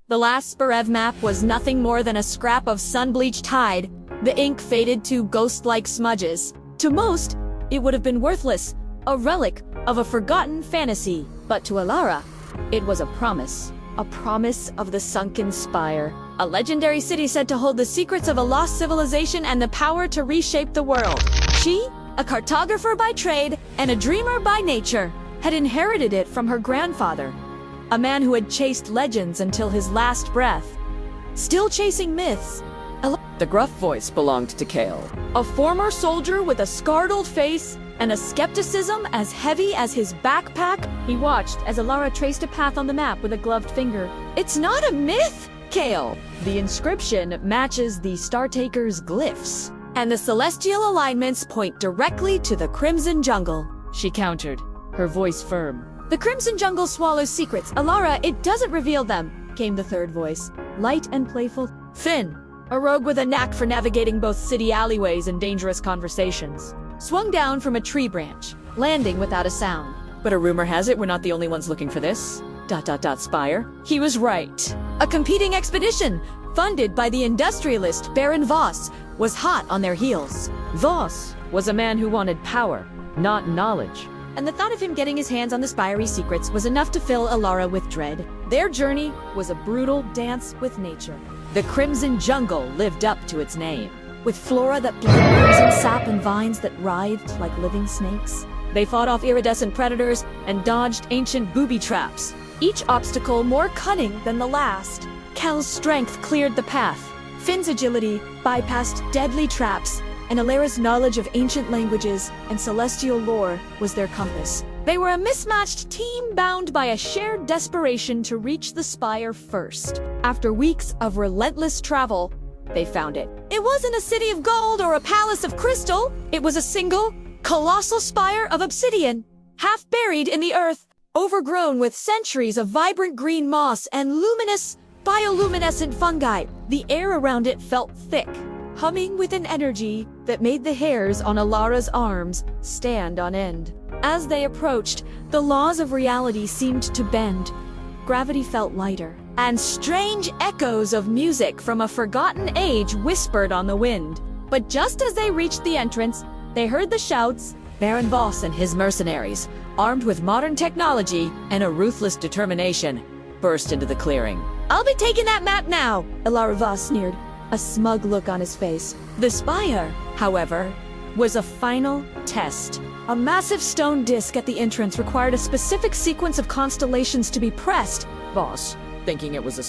The Last Spire map was nothing more than a scrap of sun-bleached hide. The ink faded to ghost-like smudges. To most, it would have been worthless, a relic of a forgotten fantasy. But to Alara, it was a promise of the sunken spire. A legendary city said to hold the secrets of a lost civilization and the power to reshape the world. She, a cartographer by trade and a dreamer by nature, had inherited it from her grandfather, a man who had chased legends until his last breath. Still chasing myths. The gruff voice belonged to Kale. A former soldier with a scarred old face and a skepticism as heavy as his backpack. He watched as Alara traced a path on the map with a gloved finger. It's not a myth, Kale. The inscription matches the Startaker's glyphs, and the celestial alignments point directly to the Crimson Jungle. She countered, her voice firm. The Crimson Jungle swallows secrets. Alara, it doesn't reveal them, came the third voice, light and playful. Finn, a rogue with a knack for navigating both city alleyways and dangerous conversations, swung down from a tree branch, landing without a sound. But a rumor has it we're not the only ones looking for this. Spire. He was right. A competing expedition, funded by the industrialist Baron Voss, was hot on their heels. Voss was a man who wanted power, not knowledge. And the thought of him getting his hands on the Spire secrets was enough to fill Alara with dread. Their journey was a brutal dance with nature. The Crimson Jungle lived up to its name. With flora that bled crimson sap and vines that writhed like living snakes. They fought off iridescent predators and dodged ancient booby traps, each obstacle more cunning than the last. Kel's strength cleared the path. Finn's agility bypassed deadly traps, and Alara's knowledge of ancient languages and celestial lore was their compass. They were a mismatched team bound by a shared desperation to reach the Spire first. After weeks of relentless travel, they found it. It wasn't a city of gold or a palace of crystal. It was a single, colossal spire of obsidian, half buried in the earth, overgrown with centuries of vibrant green moss and luminous, bioluminescent fungi. The air around it felt thick, humming with an energy that made the hairs on Alara's arms stand on end. As they approached, the laws of reality seemed to bend. Gravity felt lighter, and strange echoes of music from a forgotten age whispered on the wind. But just as they reached the entrance, they heard the shouts. Baron Voss and his mercenaries, armed with modern technology and a ruthless determination, burst into the clearing. I'll be taking that map now, Alara Voss sneered, a smug look on his face. The Spire, however, was a final test. A massive stone disc at the entrance required a specific sequence of constellations to be pressed. Voss, thinking it was a